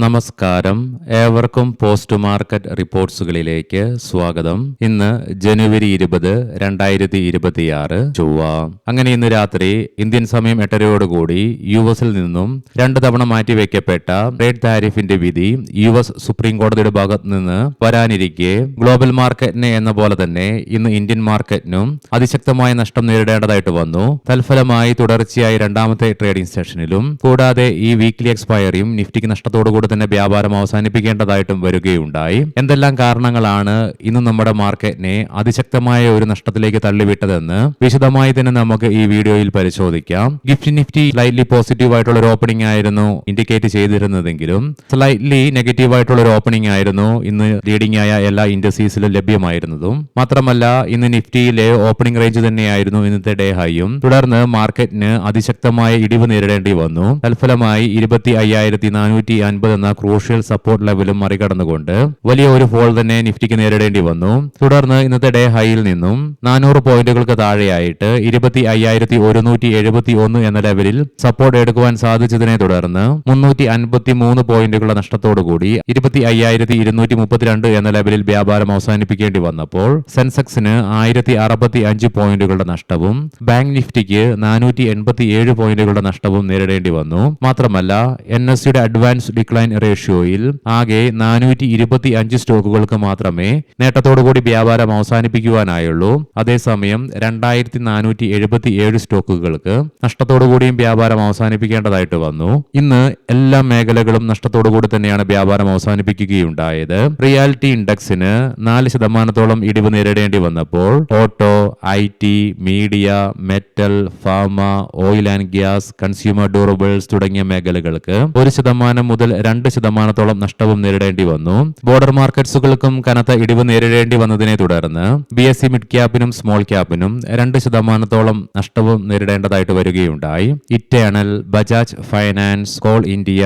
നമസ്കാരം, ഏവർക്കും post market റിപ്പോർട്ട്സുകളിലേക്ക് സ്വാഗതം. ഇന്ന് ജനുവരി 20, 2026 ചൊവ്വ. അങ്ങനെ ഇന്ന് രാത്രി ഇന്ത്യൻ സമയം 8:30 യുഎസിൽ നിന്നും 2 തവണ മാറ്റിവെക്കപ്പെട്ട ട്രേഡ് താരിഫിന്റെ വിധി യുഎസ് സുപ്രീം കോടതിയുടെ ഭാഗത്ത് നിന്ന് വരാനിരിക്കെ ഗ്ലോബൽ മാർക്കറ്റിനെ എന്ന പോലെ തന്നെ ഇന്ന് ഇന്ത്യൻ മാർക്കറ്റിനും അതിശക്തമായ നഷ്ടം നേരിടേണ്ടതായിട്ട് വന്നു. തൽഫലമായി തുടർച്ചയായി രണ്ടാമത്തെ ട്രേഡിംഗ് സെഷനിലും കൂടാതെ ഈ വീക്ക്ലി എക്സ്പയറിയും നിഫ്റ്റിക്ക് നഷ്ടത്തോടുകൂടി തന്നെ വ്യാപാരം അവസാനിപ്പിക്കേണ്ടതായിട്ടും വരികയുണ്ടായി. എന്തെല്ലാം കാരണങ്ങളാണ് ഇന്ന് നമ്മുടെ മാർക്കറ്റിനെ അതിശക്തമായ ഒരു നഷ്ടത്തിലേക്ക് തള്ളിവിട്ടതെന്ന് വിശദമായി തന്നെ നമുക്ക് ഈ വീഡിയോയിൽ പരിശോധിക്കാം. നിഫ്റ്റി സ്ലൈറ്റ്ലി പോസിറ്റീവ് ആയിട്ടുള്ള ഒരു ഓപ്പണിംഗ് ആയിരുന്നു ഇൻഡിക്കേറ്റ് ചെയ്തിരുന്നതെങ്കിലും സ്ലൈറ്റ്ലി നെഗറ്റീവ് ആയിട്ടുള്ള ഒരു ഓപ്പണിംഗ് ആയിരുന്നു ഇന്ന് ലീഡിംഗ് ആയ എല്ലാ ഇൻഡസ്ട്രീസിലും ലഭ്യമായിരുന്നതും. മാത്രമല്ല ഇന്ന് നിഫ്റ്റിയിലെ ഓപ്പണിംഗ് റേഞ്ച് തന്നെയായിരുന്നു ഇന്നത്തെ ഡേ ഹൈയും. തുടർന്ന് മാർക്കറ്റിന് അതിശക്തമായ ഇടിവ് നേരിടേണ്ടി വന്നു. തൽഫലമായി 25,450 എന്ന ക്രൂഷ്യൽ സപ്പോർട്ട് ലെവലും മറികടന്നുകൊണ്ട് വലിയ ഒരു ഫോൾ തന്നെ നിഫ്റ്റിക്ക് നേരിടേണ്ടി വന്നു. തുടർന്ന് ഇന്നത്തെ ഡേ ഹൈയിൽ നിന്നും 400 പോയിന്റുകൾക്ക് താഴെയായിട്ട് 25,171 എന്ന ലെവലിൽ സപ്പോർട്ട് എടുക്കുവാൻ സാധിച്ചതിനെ തുടർന്ന് 353 പോയിന്റുകളുടെ നഷ്ടത്തോടുകൂടി 25,232 എന്ന ലെവലിൽ വ്യാപാരം അവസാനിപ്പിക്കേണ്ടി വന്നപ്പോൾ സെൻസെക്സിന് 1065 പോയിന്റുകളുടെ നഷ്ടവും ബാങ്ക് നിഫ്റ്റിക്ക് 487 പോയിന്റുകളുടെ നഷ്ടവും നേരിടേണ്ടി വന്നു. മാത്രമല്ല എൻഎസ്സിയുടെ അഡ്വാൻസ് ഡിക്ലൈൻ റേഷ്യോയിൽ ആകെ 425 സ്റ്റോക്കുകൾക്ക് മാത്രമേ നേട്ടത്തോടുകൂടി വ്യാപാരം അവസാനിപ്പിക്കുവാനായുള്ളൂ. അതേസമയം 2477 സ്റ്റോക്കുകൾക്ക് നഷ്ടത്തോടുകൂടിയും വ്യാപാരം അവസാനിപ്പിക്കേണ്ടതായിട്ട് വന്നു. ഇന്ന് എല്ലാ മേഖലകളും നഷ്ടത്തോടുകൂടി തന്നെയാണ് വ്യാപാരം അവസാനിപ്പിക്കുകയുണ്ടായത്. റിയാലിറ്റി ഇൻഡെക്സിന് 4% ഇടിവ് നേരിടേണ്ടി വന്നപ്പോൾ auto, IT, media, metal, pharma, oil and gas, consumer durables തുടങ്ങിയ മേഖലകൾക്ക് 1% മുതൽ 2% നഷ്ടവും നേരിടേണ്ടി വന്നു. ബോർഡർ മാർക്കറ്റ്സുകൾക്കും കനത്ത ഇടിവ് നേരിടേണ്ടി വന്നതിനെ തുടർന്ന് BSE മിഡ് ക്യാപ്പിനും സ്മോൾ ക്യാപ്പിനും 2% നഷ്ടവും നേരിടേണ്ടതായിട്ട് വരികയുണ്ടായി. Eternal, Bajaj finance, Coal India,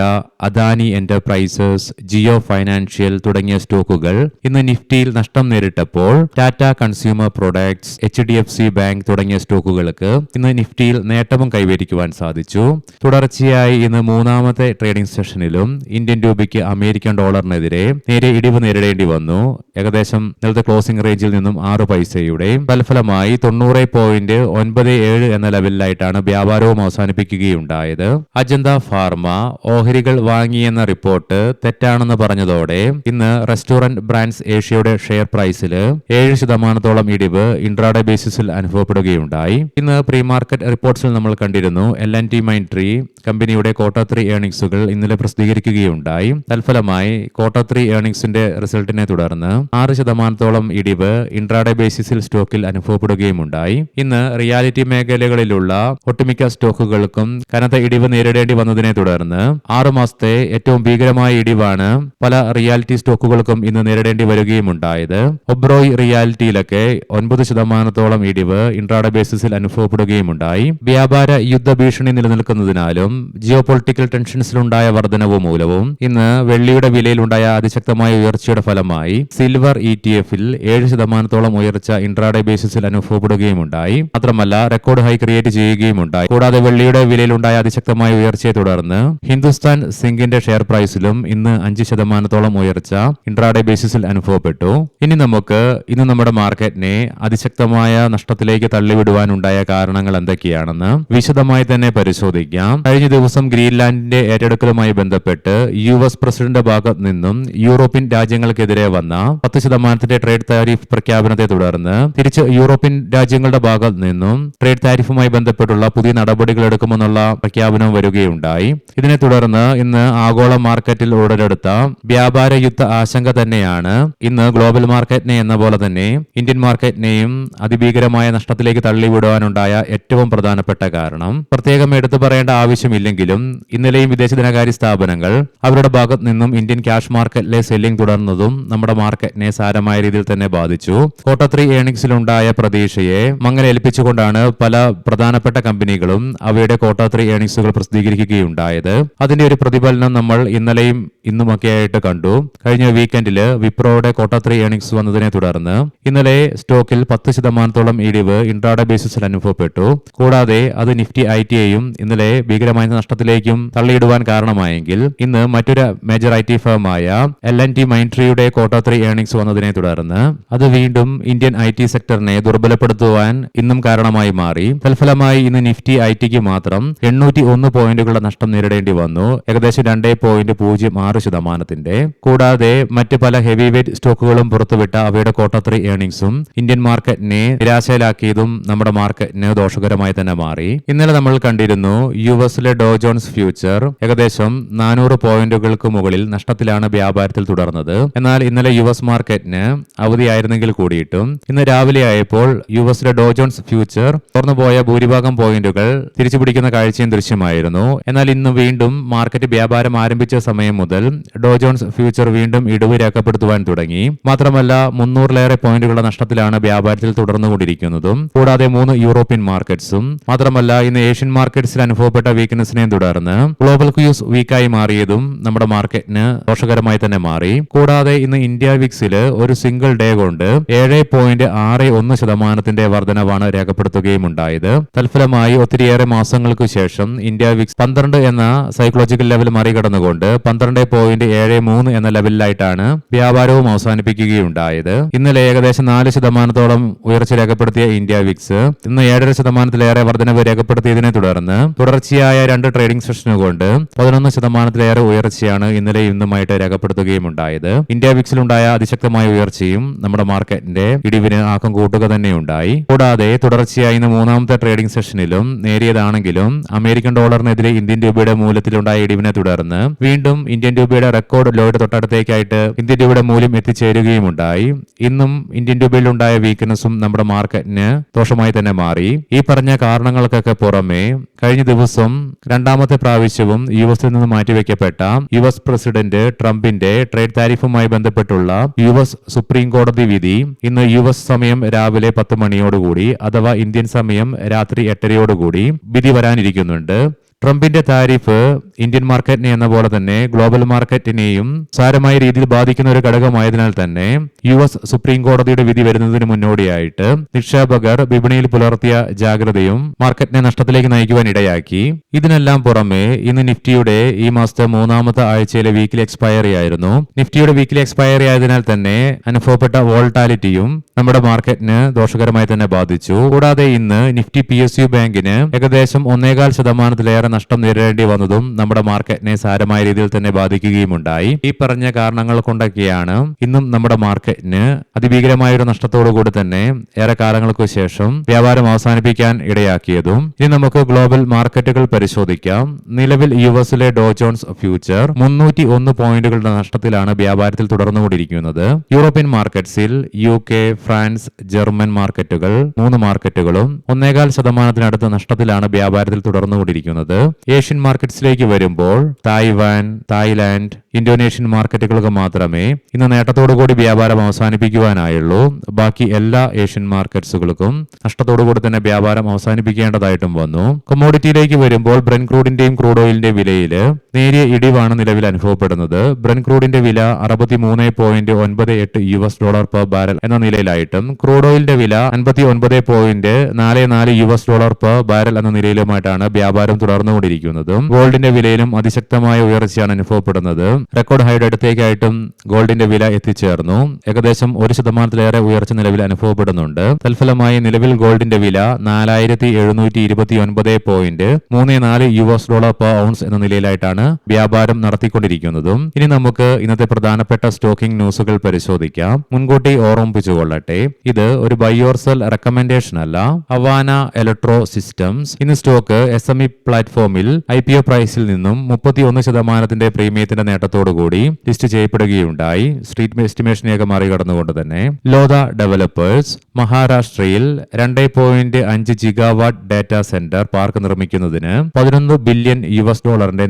Adani enterprises, Jio financial തുടങ്ങിയ സ്റ്റോക്കുകൾ ഇന്ന് നിഫ്റ്റിയിൽ നഷ്ടം നേരിട്ടപ്പോൾ Tata consumer products, HDFC bank തുടങ്ങിയ സ്റ്റോക്കുകൾക്ക് ഇന്ന് നിഫ്റ്റിയിൽ നേട്ടവും കൈവരിക്കുവാൻ സാധിച്ചു. തുടർച്ചയായി ഇന്ന് മൂന്നാമത്തെ ട്രേഡിംഗ് സെഷനിലും ഇന്ത്യൻ രൂപയ്ക്ക് അമേരിക്കൻ ഡോളറിനെതിരെ നേരെ ഇടിവ് നേരിടേണ്ടി വന്നു. ഏകദേശം ഇന്നലത്തെ ക്ലോസിംഗ് റേഞ്ചിൽ നിന്നും 6 പൈസയുടെയും തൽഫലമായി 90.97 എന്ന ലെവലിലായിട്ടാണ് വ്യാപാരവും അവസാനിപ്പിക്കുകയുണ്ടായത്. അജന്ത ഫാർമ ഓഹരികൾ വാങ്ങിയെന്ന റിപ്പോർട്ട് തെറ്റാണെന്ന് പറഞ്ഞതോടെ ഇന്ന് റെസ്റ്റോറന്റ് ബ്രാൻഡ്സ് ഏഷ്യയുടെ ഷെയർ പ്രൈസിൽ 7% ഇടിവ് ഇൻട്രാഡേ ബേസിസിൽ അനുഭവപ്പെടുകയുണ്ടായി. ഇന്ന് പ്രീ മാർക്കറ്റ് റിപ്പോർട്ട്സിൽ നമ്മൾ കണ്ടിരുന്നു L&T മൈൻട്രി കമ്പനിയുടെ Q3 ഏർണിംഗ്സുകൾ ഇന്നലെ പ്രസിദ്ധീകരിക്കുകയുണ്ടായി. തൽഫലമായി Q3 ഏർണിംഗ്സിന്റെ റിസൾട്ടിനെ തുടർന്ന് 6% ഇടിവ് ഇൻട്രാഡേ ബേസിസിൽ സ്റ്റോക്കിൽ അനുഭവപ്പെടുകയുമുണ്ടായി. ഇന്ന് റിയാലിറ്റി മേഖലകളിലുള്ള ഒട്ടുമിക്ക സ്റ്റോക്കുകൾക്കും കനത്ത ഇടിവ് നേരിടേണ്ടി വന്നതിനെ തുടർന്ന് 6 മാസത്തെ ഏറ്റവും ഭീകരമായ ഇടിവാണ് പല റിയാലിറ്റി സ്റ്റോക്കുകൾക്കും ഇന്ന് നേരിടേണ്ടി വരികയുമുണ്ടായത്. ഒബ്രോയ് റിയാലിറ്റിയിലൊക്കെ 9% ഇടിവ് ഇൻട്രാഡേ ബേസിസിൽ അനുഭവപ്പെടുകയുമുണ്ടായി. വ്യാപാര യുദ്ധ ഭീഷണി നിലനിൽക്കുന്നതിനാലും ജിയോ പൊളിറ്റിക്കൽ ടെൻഷൻസിലുണ്ടായ വർധനവ് മൂലവും ഇന്ന് വെള്ളിയുടെ വിലയിലുണ്ടായ അതിശക്തമായ ഉയർച്ചയുടെ ഫലമായി സിൽവർ ETF-ൽ 7% ഉയർച്ച ഇൻട്രാഡേ ബേസിസിൽ അനുഭവപ്പെടുകയുമുണ്ടായി. മാത്രമല്ല റെക്കോർഡ് ഹൈ ക്രിയേറ്റ് ചെയ്യുകയുമുണ്ടായി. കൂടാതെ വെള്ളിയുടെ വിലയിലുണ്ടായ അതിശക്തമായ ഉയർച്ചയെ തുടർന്ന് ഹിന്ദുസ്ഥാൻ സിങ്കിന്റെ ഷെയർ പ്രൈസിലും ഇന്ന് 5% ഉയർച്ച ഇൻട്രാഡേ ബേസിസിൽ അനുഭവപ്പെട്ടു. ഇനി നമുക്ക് ഇന്ന് നമ്മുടെ മാർക്കറ്റിനെ അതിശക്തമായ നഷ്ടത്തിലേക്ക് തള്ളിവിടുവാനുണ്ടായ കാരണങ്ങൾ എന്തൊക്കെയാണെന്ന് വിശദമായി തന്നെ പരിശോധിക്കാം. കഴിഞ്ഞ ദിവസം ഗ്രീൻലാൻഡിന്റെ ഏറ്റെടുക്കലുമായി ബന്ധപ്പെട്ട് US പ്രസിഡന്റ് ഭാഗത്ത് നിന്നും യൂറോപ്യൻ രാജ്യങ്ങൾക്കെതിരെ വന്ന 10% ട്രേഡ് താരിഫ് പ്രഖ്യാപനത്തെ തുടർന്ന് തിരിച്ച് യൂറോപ്യൻ രാജ്യങ്ങളുടെ ഭാഗത്ത് നിന്നും ട്രേഡ് താരിഫുമായി ബന്ധപ്പെട്ടുള്ള പുതിയ നടപടികൾ എടുക്കുമെന്നുള്ള പ്രഖ്യാപനം വരികയുണ്ടായി. ഇതിനെ തുടർന്ന് ഇന്ന് ആഗോള മാർക്കറ്റിൽ ഉടലെടുത്ത വ്യാപാര യുദ്ധ ആശങ്ക തന്നെയാണ് ഇന്ന് ഗ്ലോബൽ മാർക്കറ്റിനെ എന്ന പോലെ തന്നെ ഇന്ത്യൻ മാർക്കറ്റിനെയും അതിഭീകരമായ നഷ്ടത്തിലേക്ക് തള്ളിവിടുവാനുണ്ടായ ഏറ്റവും പ്രധാനപ്പെട്ട കാരണം. പ്രത്യേകം എടുത്തു പറയേണ്ട ആവശ്യമില്ലെങ്കിലും ഇന്നലെയും വിദേശ ധനകാര്യ സ്ഥാപനങ്ങൾ അവരുടെ ഭാഗത്ത് നിന്നും ഇന്ത്യൻ ക്യാഷ് മാർക്കറ്റിലെ സെല്ലിംഗ് തുടർന്നതും നമ്മുടെ മാർക്കറ്റിനെ സാരമായ രീതിയിൽ തന്നെ ബാധിച്ചു. Q3 ഏർണിംഗ്സിലുണ്ടായ പ്രതീക്ഷയെ മങ്ങലേൽപ്പിച്ചുകൊണ്ടാണ് പല പ്രധാനപ്പെട്ട കമ്പനികളും അവയുടെ Q3 ഏർണിംഗ്സുകൾ പ്രസിദ്ധീകരിക്കുകയുണ്ടായത്. അതിന്റെ ഒരു പ്രതിഫലനം നമ്മൾ ഇന്നലെയും ഇന്നുമൊക്കെയായിട്ട് കണ്ടു. കഴിഞ്ഞ വീക്കെൻഡിൽ വിപ്രോയുടെ ക്വാർട്ടർ 3 ഏർണിംഗ്സ് വന്നതിനെ തുടർന്ന് ഇന്നലെ സ്റ്റോക്കിൽ 10% ഇടിവ് ഇൻട്രാഡേ ബേസിസിൽ അനുഭവപ്പെട്ടു. കൂടാതെ അത് നിഫ്റ്റി ഐടിയെയും ഇന്നലെ ഭീകരമായ നഷ്ടത്തിലേക്കും തള്ളിയിടുവാൻ കാരണമായെങ്കിൽ ഇന്ന് മറ്റൊരു മേജർ ഐ ടി ഫേമായ L&T മൈൻട്രിയുടെ ക്വാർട്ടർ 3 ഏർണിംഗ്സ് വന്നതിനെ തുടർന്ന് അത് വീണ്ടും ഇന്ത്യൻ ഐ ടി സെക്ടറിനെ ദുർബലപ്പെടുത്തുവാൻ ഇന്നും കാരണമായി മാറി. തൽഫലമായി ഇന്ന് നിഫ്റ്റി ഐടിക്ക് മാത്രം 801 പോയിന്റുകളുടെ നഷ്ടം നേരിടേണ്ടി വന്നു, ഏകദേശം 2.06%. കൂടാതെ മറ്റ് പല ഹെവി വെയ്റ്റ് സ്റ്റോക്കുകളും പുറത്തുവിട്ട അവയുടെ ക്വാർട്ടർ 3 ഏർണിംഗ്സും ഇന്ത്യൻ മാർക്കറ്റിനെ നിരാശയിലാക്കിയതും നമ്മുടെ മാർക്കറ്റിന് ദോഷകരമായി തന്നെ മാറി. ഇന്നലെ നമ്മൾ കണ്ടിരുന്നു യുഎസിലെ ഡോ ജോൺസ് ഫ്യൂച്ചർ ഏകദേശം 400 പോയിന്റുകൾക്ക് മുകളിൽ നഷ്ടത്തിലാണ് വ്യാപാരത്തിൽ തുടർന്നത്. എന്നാൽ ഇന്നലെ യുഎസ് മാർക്കറ്റിന് അവധിയായിരുന്നെങ്കിൽ കൂടിയിട്ടും ഇന്ന് രാവിലെ ആയപ്പോൾ യുഎസിലെ ഡോ ജോൺസ് ഫ്യൂച്ചർ തുറന്നുപോയ ഭൂരിഭാഗം പോയിന്റുകൾ തിരിച്ചുപിടിക്കുന്ന കാഴ്ചയും ദൃശ്യമായിരുന്നു. എന്നാൽ ഇന്ന് വീണ്ടും മാർക്കറ്റ് വ്യാപാരം ആരംഭിച്ച സമയം മുതൽ ഡോ ജോൺസ് ഫ്യൂച്ചർ വീണ്ടും ഇടിവ് രേഖപ്പെടുത്തുവാൻ തുടങ്ങി. മാത്രമല്ല 300-ലേറെ പോയിന്റുകളുടെ നഷ്ടത്തിലാണ് വ്യാപാരത്തിൽ തുടർന്നുകൊണ്ടിരിക്കുന്നതും. കൂടാതെ 3 യൂറോപ്യൻ മാർക്കറ്റ്സും മാത്രമല്ല ഇന്ന് ഏഷ്യൻ മാർക്കറ്റ്സിൽ അനുഭവപ്പെട്ട വീക്ക്നെസ്സിനെ തുടർന്ന് ഗ്ലോബൽ ക്യൂസ് വീക്കായി മാറിയതും നമ്മുടെ മാർക്കറ്റിന് ദോഷകരമായി തന്നെ മാറി. കൂടാതെ ഇന്ന് ഇന്ത്യ വിക്സിൽ ഒരു സിംഗിൾ ഡേ കൊണ്ട് 7.61% വർധനവാണ് രേഖപ്പെടുത്തുകയും ഉണ്ടായത്. തൽഫലമായി ഒത്തിരിയേറെ മാസങ്ങൾക്ക് ശേഷം ഇന്ത്യ വിക്സ് 12 എന്ന സൈക്കോളജിക്കൽ ലെവൽ മറികടന്നുകൊണ്ട് 12.73 എന്ന ലെവലിലായിട്ടാണ് വ്യാപാരവും അവസാനിപ്പിക്കുകയുണ്ടായത്. ഇന്നലെ ഏകദേശം 4% ഉയർച്ച രേഖപ്പെടുത്തിയ ഇന്ത്യ വിക്സ് ഇന്ന് 7.5%-ലേറെ വർധനവ് രേഖപ്പെടുത്തിയതിനെ തുടർന്ന് തുടർച്ചയായ 2 ട്രേഡിംഗ് സെഷനുകൾ കൊണ്ട് 11%-ലേറെ ഉയർച്ചയാണ് ഇന്നലെ ഇന്നുമായിട്ട് രേഖപ്പെടുത്തുകയും ഉണ്ടായത്. ഇന്ത്യ വിക്സിലുണ്ടായ അതിശക്തമായ ഉയർച്ചയും നമ്മുടെ മാർക്കറ്റിന്റെ ഇടിവിന് ആക്കം കൂട്ടുക തന്നെയുണ്ടായി. കൂടാതെ തുടർച്ചയായി ഇന്ന് 3ാമത്തെ ട്രേഡിംഗ് സെഷനിലും നേരിയതാണെങ്കിലും അമേരിക്കൻ ഡോളറിനെതിരെ ഇന്ത്യൻ രൂപയുടെ മൂല്യത്തിലുണ്ടായ ഇടിവിനെ തുടർന്ന് വീണ്ടും ഇന്ത്യൻ രൂപയുടെ റെക്കോർഡ് ലോയുടെ തൊട്ടടുത്തേക്കായിട്ട് ഇന്ത്യൻ രൂപയുടെ മൂല്യം എത്തിച്ചേരുകയുമുണ്ടായി. ഇന്നും ഇന്ത്യൻ രൂപയിലുണ്ടായ വീക്ക്നെസ്സും നമ്മുടെ മാർക്കറ്റിന് ദോഷമായി തന്നെ മാറി. ഈ പറഞ്ഞ കാരണങ്ങൾക്കൊക്കെ പുറമെ കഴിഞ്ഞ ദിവസം 2ാമത്തെ പ്രാവശ്യവും യുഎസിൽ നിന്ന് മാറ്റിവെക്കപ്പെട്ട യുഎസ് പ്രസിഡന്റ് ട്രംപിന്റെ ട്രേഡ് താരിഫുമായി ബന്ധപ്പെട്ടുള്ള യുഎസ് സുപ്രീം കോടതി വിധി ഇന്ന് യുഎസ് സമയം രാവിലെ 10 മണിയോടുകൂടി അഥവാ ഇന്ത്യൻ സമയം രാത്രി 8:30 വിധി വരാനിരിക്കുന്നുണ്ട്. ട്രംപിന്റെ താരിഫ് ഇന്ത്യൻ മാർക്കറ്റിനെ എന്ന പോലെ തന്നെ ഗ്ലോബൽ മാർക്കറ്റിനെയും സാരമായ രീതിയിൽ ബാധിക്കുന്ന ഒരു ഘടകമായതിനാൽ തന്നെ യുഎസ് സുപ്രീം കോടതിയുടെ വിധി വരുന്നതിന് മുന്നോടിയായിട്ട് നിക്ഷേപകർ വിപണിയിൽ പുലർത്തിയ ജാഗ്രതയും മാർക്കറ്റിനെ നഷ്ടത്തിലേക്ക് നയിക്കുവാൻ ഇടയാക്കി. ഇതിനെല്ലാം പുറമെ ഇന്ന് നിഫ്റ്റിയുടെ ഈ മാസത്തെ 3ാമത്തെ ആഴ്ചയിലെ വീക്കിലി എക്സ്പയറി ആയിരുന്നു. നിഫ്റ്റിയുടെ വീക്കിലി എക്സ്പയറി ആയതിനാൽ തന്നെ അനുഭവപ്പെട്ട വോൾട്ടാലിറ്റിയും നമ്മുടെ മാർക്കറ്റിന് ദോഷകരമായി തന്നെ ബാധിച്ചു. കൂടാതെ ഇന്ന് നിഫ്റ്റി PSU ബാങ്കിന് ഏകദേശം 1.25%-ലേറെ നഷ്ടം നേരിടേണ്ടി വന്നതും നമ്മുടെ മാർക്കറ്റിനെ സാരമായ രീതിയിൽ തന്നെ ബാധിക്കുകയുമുണ്ടായി. ഈ പറഞ്ഞ കാരണങ്ങൾ കൊണ്ടൊക്കെയാണ് ഇന്നും നമ്മുടെ മാർക്കറ്റിന് അതിഭീകരമായ ഒരു നഷ്ടത്തോടുകൂടി തന്നെ ഏറെ കാലങ്ങൾക്ക് ശേഷം വ്യാപാരം അവസാനിപ്പിക്കാൻ ഇടയാക്കിയതും. ഇനി നമുക്ക് ഗ്ലോബൽ മാർക്കറ്റുകൾ പരിശോധിക്കാം. നിലവിൽ യുഎസിലെ ഡോ ജോൺസ് ഫ്യൂച്ചർ 301 പോയിന്റുകളുടെ നഷ്ടത്തിലാണ് വ്യാപാരത്തിൽ തുടർന്നുകൊണ്ടിരിക്കുന്നത്. യൂറോപ്യൻ മാർക്കറ്റ്സിൽ UK, ഫ്രാൻസ്, ജർമ്മൻ മാർക്കറ്റുകൾ 3 മാർക്കറ്റുകളും 1.25%-നടുത്ത് നഷ്ടത്തിലാണ് വ്യാപാരത്തിൽ തുടർന്നുകൊണ്ടിരിക്കുന്നത്. ഏഷ്യൻ മാർക്കറ്റ്സിലേക്ക് വരുമ്പോൾ തായ്വാൻ, തായ്ലാന്റ്, ഇന്തോനേഷ്യൻ മാർക്കറ്റുകൾക്ക് മാത്രമേ ഇന്ന് നേട്ടത്തോടുകൂടി വ്യാപാരം അവസാനിപ്പിക്കുവാനായുള്ളൂ. ബാക്കി എല്ലാ ഏഷ്യൻ മാർക്കറ്റ്സുകൾക്കും നഷ്ടത്തോടുകൂടി തന്നെ വ്യാപാരം അവസാനിപ്പിക്കേണ്ടതായിട്ടും വന്നു. കമ്മോഡിറ്റിയിലേക്ക് വരുമ്പോൾ ബ്രെന്റ് ക്രൂഡിന്റെയും ക്രൂഡ് ഓയിലിന്റെ വിലയിൽ നേരിയ ഇടിവാണ് നിലവിൽ അനുഭവപ്പെടുന്നത്. ബ്രെന്റ് ക്രൂഡിന്റെ വില $63.98 പെർ ബാരൽ എന്ന നിലയിലായിട്ടും ക്രൂഡ് ഓയിലിന്റെ വില $54.44 പെർ ബാരൽ എന്ന നിലയിലുമായിട്ടാണ് വ്യാപാരം തുടർന്നുകൊണ്ടിരിക്കുന്നത്. ഗോൾഡിന്റെ വിലയിലും അതിശക്തമായ ഉയർച്ചയാണ് അനുഭവപ്പെടുന്നത്. റെക്കോർഡ് ഹൈയുടെ അടുത്തേക്കായിട്ടും ഗോൾഡിന്റെ വില എത്തിച്ചേർന്നു. ഏകദേശം 1%-ലേറെ ഉയർച്ച നിലവിൽ അനുഭവപ്പെടുന്നുണ്ട്. തൽഫലമായി നിലവിൽ ഗോൾഡിന്റെ വില $4729.34 പെർ ഔൺസ് എന്ന നിലയിലായിട്ടാണ് വ്യാപാരം നടത്തിക്കൊണ്ടിരിക്കുന്നതും. ഇനി നമുക്ക് ഇന്നത്തെ പ്രധാനപ്പെട്ട സ്റ്റോക്കിംഗ് ന്യൂസുകൾ പരിശോധിക്കാം. മുൻകൂട്ടി ഓർമ്മിപ്പിച്ചുകൊള്ളട്ടെ, ഇത് ഒരു ബൈ ഓർ സെൽ റെക്കമെൻഡേഷൻ അല്ല. ഹവാന ഇലക്ട്രോ സിസ്റ്റംസ് ഇന്ന് സ്റ്റോക്ക് SME പ്ലാറ്റ്ഫോമിൽ IPO പ്രൈസിൽ നിന്നും 31% പ്രീമിയത്തിന്റെ നേട്ടത്തോടുകൂടി ലിസ്റ്റ് ചെയ്യപ്പെടുകയുണ്ടായി. സ്ട്രീറ്റ് എസ്റ്റിമേഷനെയൊക്കെ മറികടന്നുകൊണ്ട് തന്നെ. ലോധ ഡെവലപ്പേഴ്സ് മഹാരാഷ്ട്രയിൽ 2.5 ജിഗാവാട്ട് ഡാറ്റാ സെന്റർ പാർക്ക് നിർമ്മിക്കുന്നതിന് $11 ബില്യൺ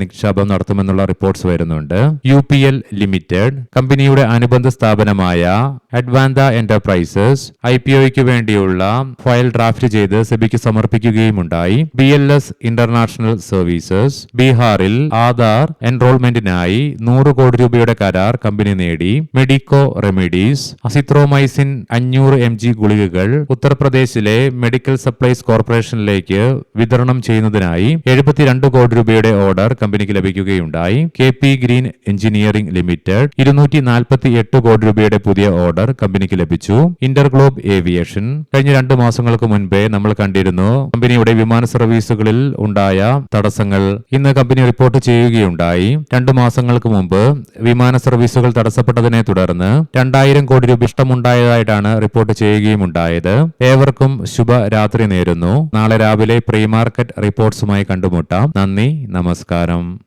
നിക്ഷേപം നടത്തുമെന്നുള്ള റിപ്പോർട്ട്സ് വരുന്നുണ്ട്. UPL ലിമിറ്റഡ് കമ്പനിയുടെ അനുബന്ധ സ്ഥാപനമായ അഡ്വാന്ത എന്റർപ്രൈസസ് IPOയ്ക്ക് വേണ്ടിയുള്ള ഫയൽ ഡ്രാഫ്റ്റ് ചെയ്ത് സെബിക്ക് സമർപ്പിക്കുകയുമുണ്ടായി. BLS ഇന്റർനാഷണൽ സർവീസസ് ബീഹാറിൽ ആധാർ എൻറോൾമെന്റിനായി 100 കോടി രൂപയുടെ കരാർ കമ്പനി നേടി. മെഡിക്കോ റെമഡീസ് അസിത്രോമൈസിൻ 500 mg ഗുളികകൾ ഉത്തർപ്രദേശിലെ മെഡിക്കൽ സപ്ലൈസ് കോർപ്പറേഷനിലേക്ക് വിതരണം ചെയ്യുന്നതിനായി 72 കോടി രൂപയുടെ ഓർഡർ കമ്പനിക്ക് ലഭിക്കുകയുണ്ടായി. KP ഗ്രീൻ എഞ്ചിനീയറിംഗ് ലിമിറ്റഡ് 248 കോടി രൂപയുടെ പുതിയ ഓർഡർ കമ്പനിക്ക് ലഭിച്ചു. ഇന്റർഗ്ലോബ് ഏവിയേഷൻ കഴിഞ്ഞ 2 മാസങ്ങൾക്ക് മുൻപേ നമ്മൾ കണ്ടിരുന്നു. കമ്പനിയുടെ വിമാന സർവീസുകളിൽ ഉണ്ടായ തടസ്സങ്ങൾ ഇന്ന് കമ്പനി റിപ്പോർട്ട് ചെയ്യുകയുണ്ടായി. 2 മാസങ്ങൾക്ക് മുമ്പ് വിമാന സർവീസുകൾ തടസ്സപ്പെട്ടതിനെ തുടർന്ന് 2000 കോടി രൂപ നഷ്ടമുണ്ടായതായിട്ടാണ് റിപ്പോർട്ട് ചെയ്യുകയുമുണ്ടായത്. ഏവർക്കും ശുഭരാത്രി നേരുന്നു. നാളെ രാവിലെ പ്രീ മാർക്കറ്റ് റിപ്പോർട്ട്സുമായി കണ്ടുമുട്ടാം. നന്ദി, നമസ്കാരം.